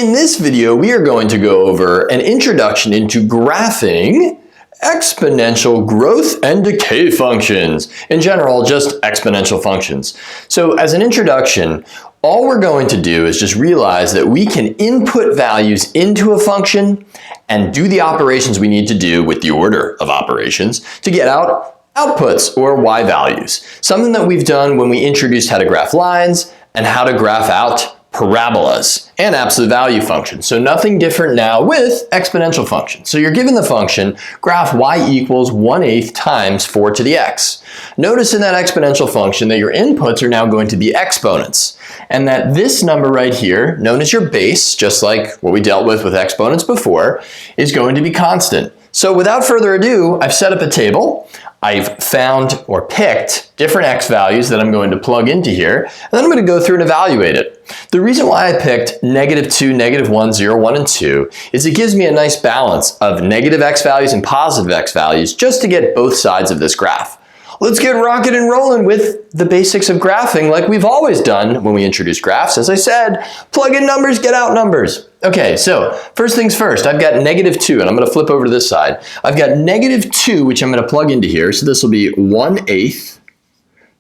In this video, we are going to go over an introduction into graphing exponential growth and decay functions. In general, just exponential functions. So as an introduction, all we're going to do is just realize that we can input values into a function and do the operations we need to do with the order of operations to get out outputs or y values. Something that we've done when we introduced how to graph lines and how to graph out parabolas and absolute value functions. So nothing different now with exponential functions. So you're given the function graph y equals 1/8 times 4 to the x. Notice in that exponential function that your inputs are now going to be exponents, and that this number right here, known as your base, just like what we dealt with exponents before, is going to be constant. So without further ado, I've set up a table. I've found or picked different x values that I'm going to plug into here, and then I'm going to go through and evaluate it. The reason why I picked -2, -1, 0, 1, and 2 is it gives me a nice balance of negative x values and positive x values just to get both sides of this graph. Let's get rocking and rolling with the basics of graphing like we've always done when we introduce graphs. As I said, plug in numbers, get out numbers. Okay, so first things first, I've got -2, and I'm going to flip over to this side. I've got -2, which I'm going to plug into here. So this will be 1/8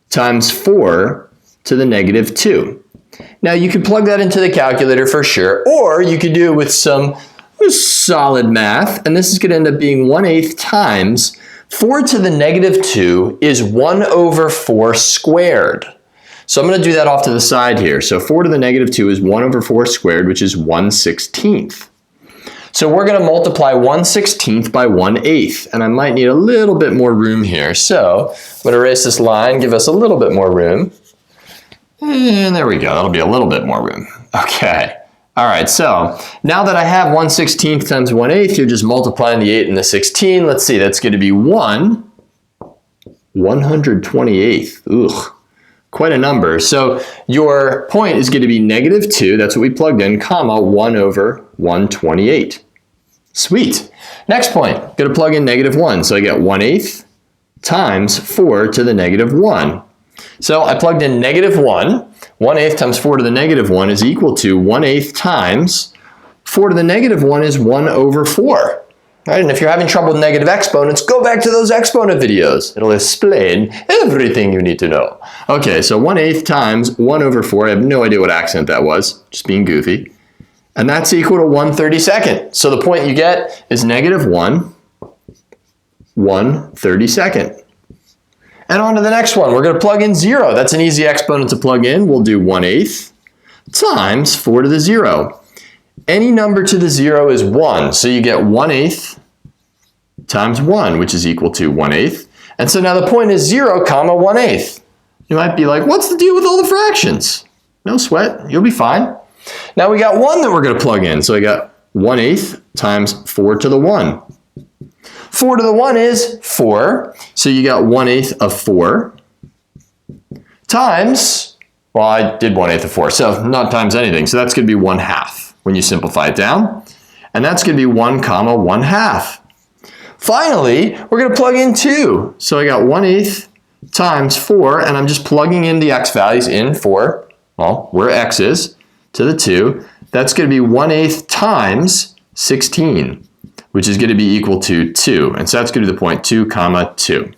times 4 to the -2. Now you could plug that into the calculator for sure, or you could do it with some solid math, and this is going to end up being 1/8 times 4 to the -2 is 1/4 squared. So I'm going to do that off to the side here. So 4 to the -2 is 1/4 squared, which is 1/16. So we're going to multiply 1/16 by 1/8, and I might need a little bit more room here. So I'm going to erase this line, give us a little bit more room. And there we go. That'll be a little bit more room. Okay. All right, so now that I have 1/16 times 1/8, you're just multiplying the 8 and the 16. Let's see, that's going to be 1/128th. Ugh, quite a number. So your point is going to be -2, that's what we plugged in, comma 1/128. Sweet. Next point, going to plug in -1. So I get 1/8 times 4 to the -1. So I plugged in -1. 1/8 times 4 to the -1 is equal to 1/8 times 4 to the -1 is 1/4. Right? And if you're having trouble with negative exponents, go back to those exponent videos. It'll explain everything you need to know. Okay, so 1/8 times 1/4, I have no idea what accent that was, just being goofy. And that's equal to 1/32. So the point you get is -1, 1/32. And on to the next one, we're going to plug in 0. That's an easy exponent to plug in. We'll do 1/8 times 4 to the 0. Any number to the 0 is 1, so you get 1/8 times 1, which is equal to 1/8. And so now the point is 0, comma 1/8. You might be like, what's the deal with all the fractions? No sweat, you'll be fine. Now we got 1 that we're going to plug in, so I got 1/8 times 4 to the 1. 4 to the 1 is 4, so you got 1/8 of 4 times, well, I did 1/8 of 4, so not times anything, so that's going to be 1/2 when you simplify it down, and that's going to be 1 comma 1/2. Finally, we're going to plug in 2, so I got 1/8 times 4, and I'm just plugging in the x values in for, well, where x is, to the 2. That's going to be 1/8 times 16. Which is going to be equal to 2. And so that's going to be the point 2 comma 2.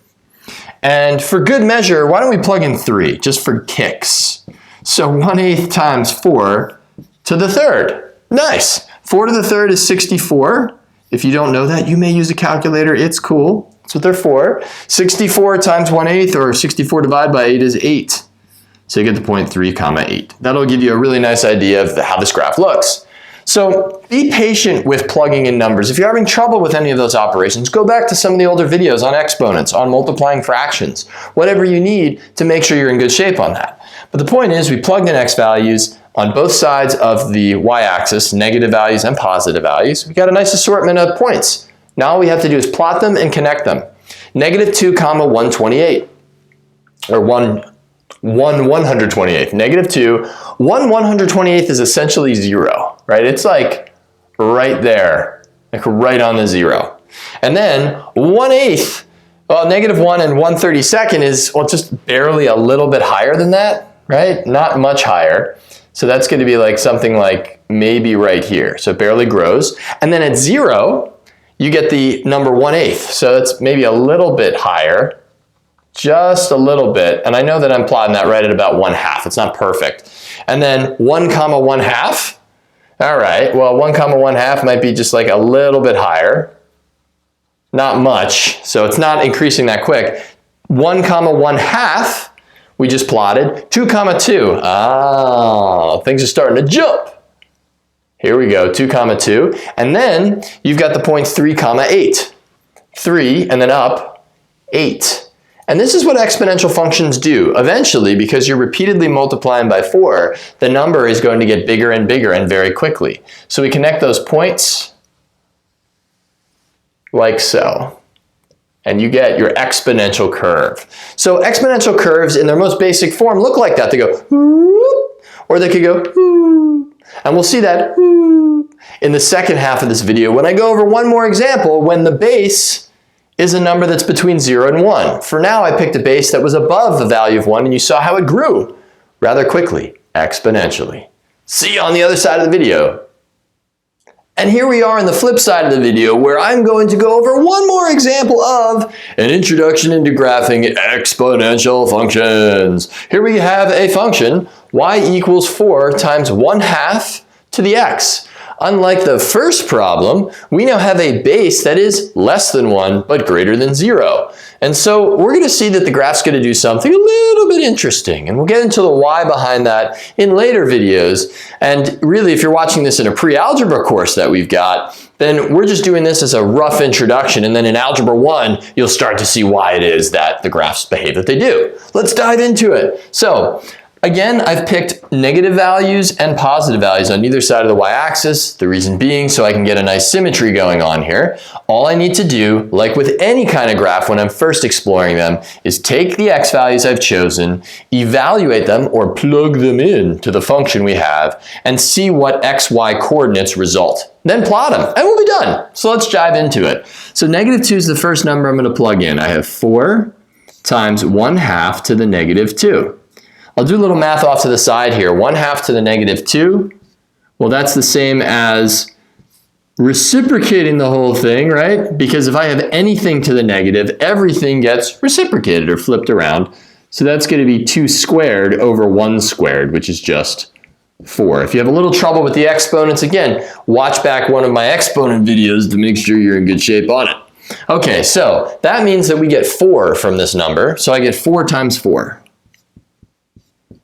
And for good measure, why don't we plug in 3, just for kicks? So 1/8 times 4 to the 3rd. Nice. 4 to the 3rd is 64. If you don't know that, you may use a calculator. It's cool. That's what they're for. 64 times 1/8, or 64 divided by 8 is 8. So you get the point 3 comma 8. That'll give you a really nice idea of how this graph looks. So be patient with plugging in numbers. If you're having trouble with any of those operations, go back to some of the older videos on exponents, on multiplying fractions, whatever you need to make sure you're in good shape on that. But the point is we plugged in x values on both sides of the y-axis, negative values and positive values. We got a nice assortment of points. Now all we have to do is plot them and connect them. -2 comma 128, or 1/128. -2, 1/128 is essentially 0. Right? It's like right there, like right on the 0. And then 1/8, well, -1 and 1/32 is, well, just barely a little bit higher than that, right? Not much higher. So that's going to be like something like maybe right here. So it barely grows. And then at 0, you get the number 1/8. So it's maybe a little bit higher, just a little bit. And I know that I'm plotting that right at about 1/2. It's not perfect. And then 1, 1/2. All right, well, 1, 1/2 might be just like a little bit higher. Not much, so it's not increasing that quick. 1, 1/2, we just plotted. 2, 2. Ah, things are starting to jump. Here we go, 2, 2. And then you've got the points 3, 8. 3, and then up, 8. And this is what exponential functions do. Eventually, because you're repeatedly multiplying by 4, the number is going to get bigger and bigger and very quickly. So we connect those points like so. And you get your exponential curve. So exponential curves in their most basic form look like that. They go whoop, or they could go whoop. And we'll see that whoop in the second half of this video when I go over one more example when the base is a number that's between 0 and 1. For now, I picked a base that was above the value of 1, and you saw how it grew rather quickly, exponentially. See you on the other side of the video. And here we are on the flip side of the video where I'm going to go over one more example of an introduction into graphing exponential functions. Here we have a function, y equals 4 times 1/2 to the x. Unlike the first problem, we now have a base that is less than 1 but greater than 0. And so we're going to see that the graph's going to do something a little bit interesting, and we'll get into the why behind that in later videos. And really, if you're watching this in a pre-algebra course that we've got, then we're just doing this as a rough introduction, and then in Algebra 1, you'll start to see why it is that the graphs behave that they do. Let's dive into it. So, again, I've picked negative values and positive values on either side of the y-axis, the reason being so I can get a nice symmetry going on here. All I need to do, like with any kind of graph when I'm first exploring them, is take the x values I've chosen, evaluate them or plug them in to the function we have, and see what x, y coordinates result. Then plot them, and we'll be done. So let's dive into it. So -2 is the first number I'm going to plug in. I have 4 times 1/2 to the -2. I'll do a little math off to the side here. 1/2 to the -2, well, that's the same as reciprocating the whole thing, right? Because if I have anything to the negative, everything gets reciprocated or flipped around. So that's going to be 2 squared over 1 squared, which is just 4. If you have a little trouble with the exponents, again, watch back one of my exponent videos to make sure you're in good shape on it. Okay, so that means that we get 4 from this number. So I get 4 times 4.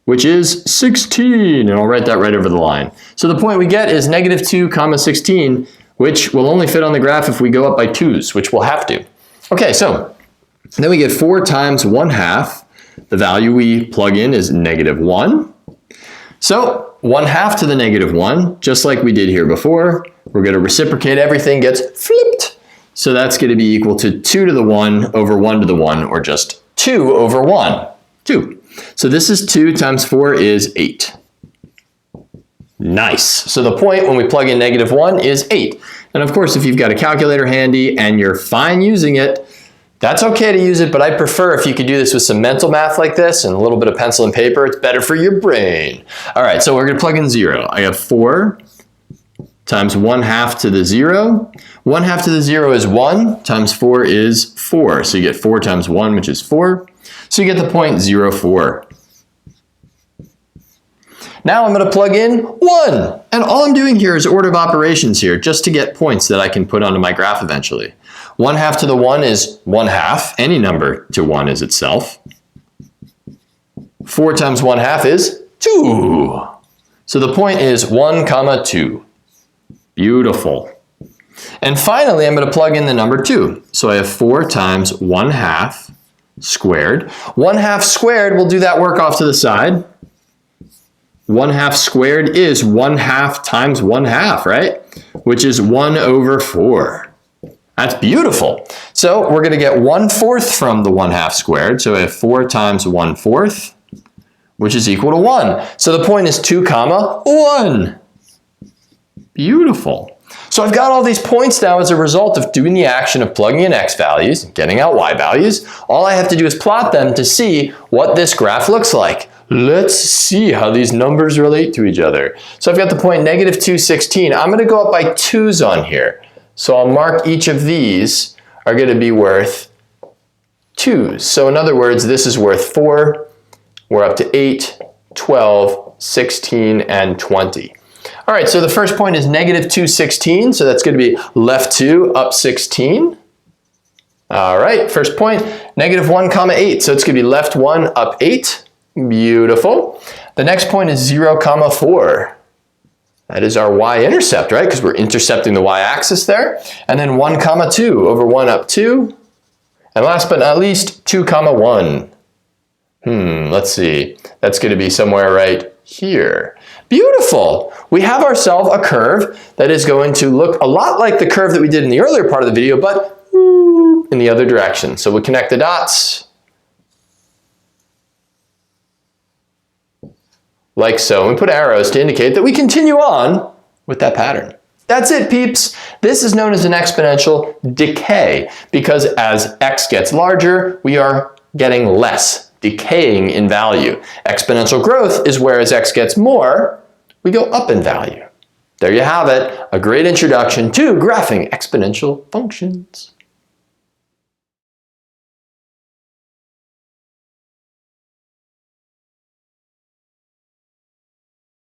Which is 16, and I'll write that right over the line. So the point we get is -2, 16, which will only fit on the graph if we go up by 2's, which we'll have to. Okay, so then we get 4 times 1/2. The value we plug in is -1. So 1/2 to the -1, just like we did here before. We're going to reciprocate everything, gets flipped. So that's going to be equal to 2 to the 1 over 1 to the 1, or just 2 over 1, 2. So this is 2 times 4 is 8. Nice. So the point when we plug in -1 is 8. And of course, if you've got a calculator handy and you're fine using it, that's okay to use it, but I prefer if you could do this with some mental math like this and a little bit of pencil and paper. It's better for your brain. All right, so we're going to plug in 0. I have 4 times 1/2 to the 0. 1/2 to the 0 is 1 times 4 is 4. So you get 4 times 1, which is 4. So you get the point 0, 4. Now I'm going to plug in 1. And all I'm doing here is order of operations here, just to get points that I can put onto my graph eventually. 1/2 to the 1 is 1/2. Any number to 1 is itself. 4 times 1/2 is 2. So the point is 1, 2. Beautiful. And finally, I'm going to plug in the number 2. So I have 4 times 1/2 squared. 1/2 squared, we'll do that work off to the side. 1/2 squared is 1/2 times 1/2, right? Which is 1 over 4. That's beautiful. So we're going to get 1/4 from the 1/2 squared. So I have 4 times 1/4, which is equal to 1. So the point is 2, 1. Beautiful. So I've got all these points now as a result of doing the action of plugging in x values and getting out y values. All I have to do is plot them to see what this graph looks like. Let's see how these numbers relate to each other. So I've got the point negative 2, 16. I'm going to go up by 2's on here. So I'll mark each of these are going to be worth 2's. So in other words, this is worth 4. We're up to 8, 12, 16, and 20. All right, so the first point is negative 2, 16. So that's going to be left 2, up 16. All right, first point, negative 1, 8. So it's going to be left 1, up 8. Beautiful. The next point is 0, 4. That is our y-intercept, right? Because we're intercepting the y-axis there. And then 1, 2, over 1, up 2. And last but not least, 2, 1. Let's see. That's going to be somewhere right here. Beautiful. We have ourselves a curve that is going to look a lot like the curve that we did in the earlier part of the video, but in the other direction. So we connect the dots like so, and we put arrows to indicate that we continue on with that pattern. That's it, peeps. This is known as an exponential decay because as x gets larger, we are getting less, decaying in value. Exponential growth is where as x gets more, we go up in value. There you have it, a great introduction to graphing exponential functions.